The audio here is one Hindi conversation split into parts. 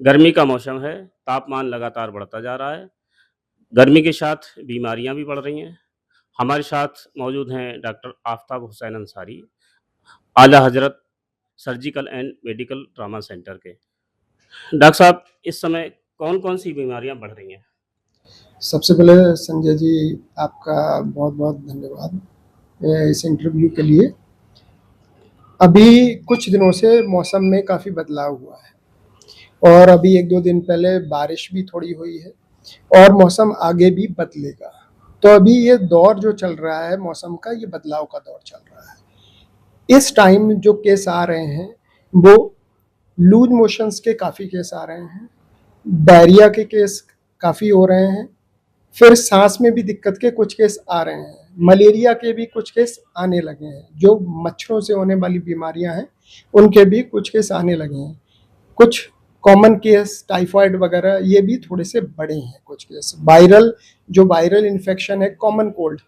गर्मी का मौसम है, तापमान लगातार बढ़ता जा रहा है। गर्मी के साथ बीमारियाँ भी बढ़ रही हैं। हमारे साथ मौजूद हैं डॉक्टर आफ़ताब हुसैन अंसारी, आला हज़रत surgical and medical trauma centre के। डॉक्टर साहब, इस समय कौन-कौन सी बीमारियाँ बढ़ रही हैं? सबसे पहले संजय जी, आपका बहुत-बहुत धन्यवाद इस इंटरव्यू के लिए। अभी कुछ दिनों से मौसम में काफ़ी बदलाव हुआ है और अभी 1-2 दिन पहले बारिश भी थोड़ी हुई है और मौसम आगे भी बदलेगा। तो अभी ये दौर जो चल रहा है मौसम का, ये बदलाव का दौर चल रहा है। इस टाइम जो केस आ रहे हैं, वो लूज़ मोशंस के काफ़ी केस आ रहे हैं, डायरिया के केस काफ़ी हो रहे हैं, फिर सांस में भी दिक्कत के कुछ केस आ रहे हैं, मलेरिया के भी कुछ केस आने लगे हैं, जो मच्छरों से होने वाली बीमारियां हैं उनके भी कुछ केस आने लगे हैं। कुछ कॉमन केस टाइफाइड वगैरह ये भी थोड़े से बड़े हैं। कुछ केस वायरल इन्फेक्शन है, कॉमन कोल्ड,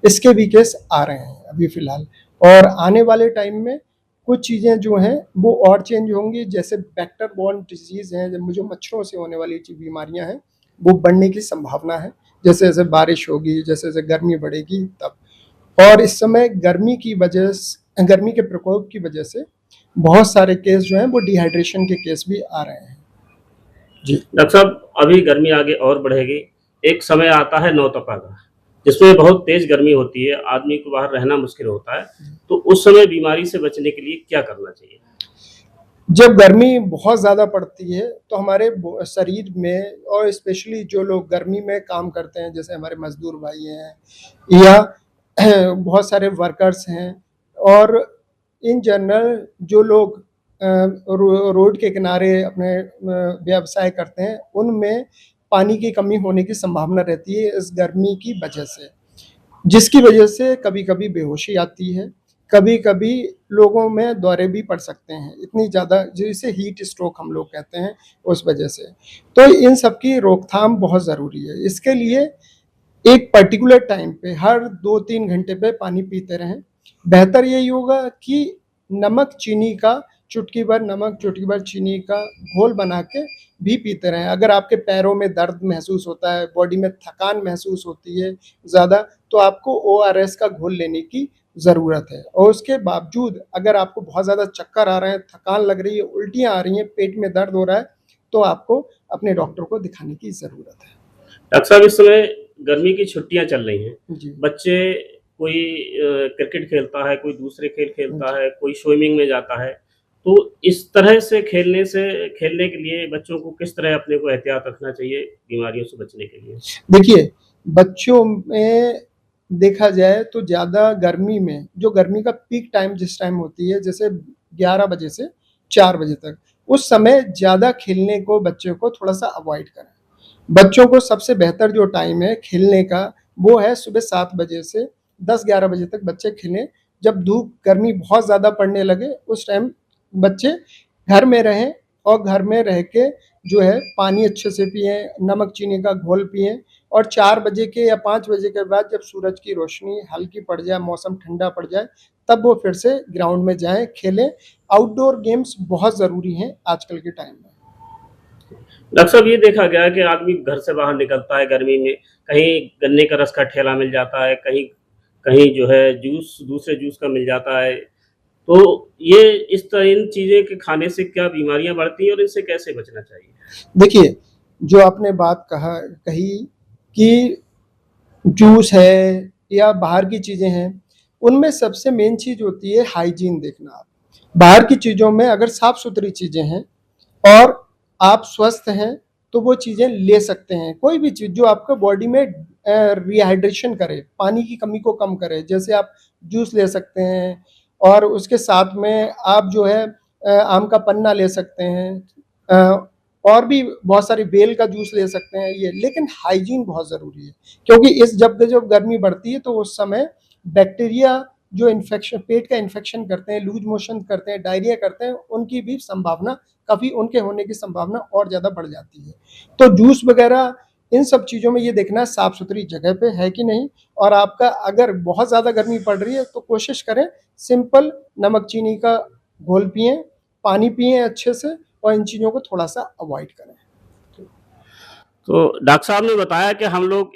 इसके भी केस आ रहे हैं अभी फिलहाल। और आने वाले टाइम में कुछ चीज़ें जो हैं वो और चेंज होंगी, जैसे वेक्टर बॉर्न डिजीज़ हैं, जो मच्छरों से होने वाली बीमारियां हैं वो बढ़ने की संभावना है। जैसे-जैसे बारिश होगी, जैसे-जैसे गर्मी बढ़ेगी तब। और इस समय गर्मी के प्रकोप की वजह से बहुत सारे केस जो हैं वो डिहाइड्रेशन के केस भी आ रहे हैं। जी। डॉक्टर साहब, अभी गर्मी आगे और बढ़ेगी। एक समय आता है नौतपा का, जिसमें बहुत तेज़ गर्मी होती है, आदमी को बाहर रहना मुश्किल होता है। तो उस समय बीमारी से बचने के लिए क्या करना चाहिए? जब गर्मी बहुत ज़्यादा पड़ती है तो हमारे शरीर में, और स्पेशली जो लोग गर्मी में काम करते हैं, जैसे हमारे मजदूर भाई हैं या बहुत सारे वर्कर्स हैं, और इन जनरल जो लोग रोड के किनारे अपने व्यवसाय करते हैं, उनमें पानी की कमी होने की संभावना रहती है इस गर्मी की वजह से, जिसकी वजह से कभी-कभी बेहोशी आती है, कभी-कभी लोगों में दौरे भी पड़ सकते हैं, इतनी ज़्यादा जिसे हीट स्ट्रोक हम लोग कहते हैं, उस वजह से। तो इन सब की रोकथाम बहुत ज़रूरी है। इसके लिए एक पर्टिकुलर टाइम पे हर 2-3 घंटे पे पानी पीते रहें। बेहतर यही होगा कि नमक, चीनी का चुटकी भर नमक, चुटकी भर चीनी का घोल बना के भी पीते रहें। अगर आपके पैरों में दर्द महसूस होता है, बॉडी में थकान महसूस होती है ज़्यादा, तो आपको ओआरएस का घोल लेने की ज़रूरत है। और उसके बावजूद अगर आपको बहुत ज़्यादा चक्कर आ रहे हैं, थकान लग रही है, उल्टियाँ आ रही हैं, पेट में दर्द हो रहा है, तो आपको अपने डॉक्टर को दिखाने की ज़रूरत है। डॉक्टर साहब, इस समय गर्मी की छुट्टियाँ चल रही हैं। जी। बच्चे कोई क्रिकेट खेलता है, कोई दूसरे खेल खेलता जी। है, कोई स्विमिंग में जाता है। तो इस तरह से खेलने के लिए बच्चों को किस तरह अपने को एहतियात रखना चाहिए बीमारियों से बचने के लिए? देखिए, बच्चों में देखा जाए तो ज़्यादा गर्मी में, जो गर्मी का पीक टाइम जिस टाइम होती है, जैसे 11 बजे से 4 बजे तक, उस समय ज़्यादा खेलने को बच्चों को थोड़ा-सा अवॉइड करें। बच्चों को सबसे बेहतर जो टाइम है खेलने का, वो है सुबह 7 बजे से 10-11 बजे तक बच्चे खेलें। जब धूप गर्मी बहुत ज़्यादा पड़ने लगे, उस टाइम बच्चे घर में रहें और घर में रह के जो है पानी अच्छे से पिएँ, नमक चीनी का घोल पिएँ, और 4 बजे के या 5 बजे के बाद जब सूरज की रोशनी हल्की पड़ जाए, मौसम ठंडा पड़ जाए, तब वो फिर से ग्राउंड में जाएँ, खेलें। आउटडोर गेम्स बहुत ज़रूरी हैं आजकल के टाइम में। डॉक्टर साहब, ये देखा गया है कि आदमी घर से बाहर निकलता है गर्मी में, कहीं गन्ने का रस का ठेला मिल जाता है, कहीं कहीं जो है दूसरे जूस का मिल जाता है। तो ये इन चीज़ें के खाने से क्या बीमारियाँ बढ़ती हैं और इनसे कैसे बचना चाहिए? देखिए, जो आपने बात कही कि जूस है या बाहर की चीज़ें हैं, उनमें सबसे मेन चीज़ होती है हाइजीन देखना आप। बाहर की चीज़ों में अगर साफ-सुथरी चीज़ें हैं और आप स्वस्थ हैं, तो वो चीज़ें ले सकते हैं। कोई भी चीज़ जो आपको बॉडी में रिहाइड्रेशन करे, पानी की कमी को कम करे, जैसे आप जूस ले सकते हैं, और उसके साथ में आप जो है आम का पन्ना ले सकते हैं, अ, और भी बहुत सारी बेल का जूस ले सकते हैं ये, लेकिन हाइजीन बहुत ज़रूरी है। क्योंकि जब गर्मी बढ़ती है तो उस समय बैक्टीरिया जो इन्फेक्शन, पेट का इन्फेक्शन करते हैं, लूज़ मोशन करते हैं, डायरिया करते हैं, उनकी भी संभावना, काफ़ी उनके होने की संभावना और ज़्यादा बढ़ जाती है। तो जूस वगैरह इन सब चीज़ों में ये देखना है साफ-सुथरी जगह पे है कि नहीं, और आपका अगर बहुत ज़्यादा गर्मी पड़ रही है तो कोशिश करें सिंपल नमक चीनी का घोल पिएँ, पानी पिएँ अच्छे से, और इन चीज़ों को थोड़ा-सा अवॉइड करें। तो डॉक्टर साहब ने बताया कि हम लोग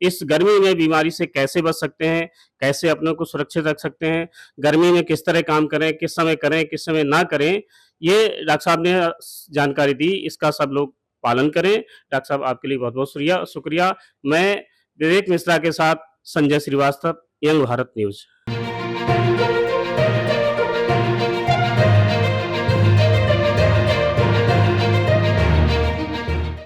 इस गर्मी में बीमारी से कैसे बच सकते हैं, कैसे अपने को सुरक्षित रख सकते हैं, गर्मी में किस तरह काम करें, किस समय ना करें, ये डॉक्टर साहब ने जानकारी दी, इसका सब लोग पालन करें। डॉक्टर साहब आपके लिए बहुत-बहुत शुक्रिया। मैं विवेक मिश्रा के साथ संजय श्रीवास्तव, यंग भारत न्यूज़।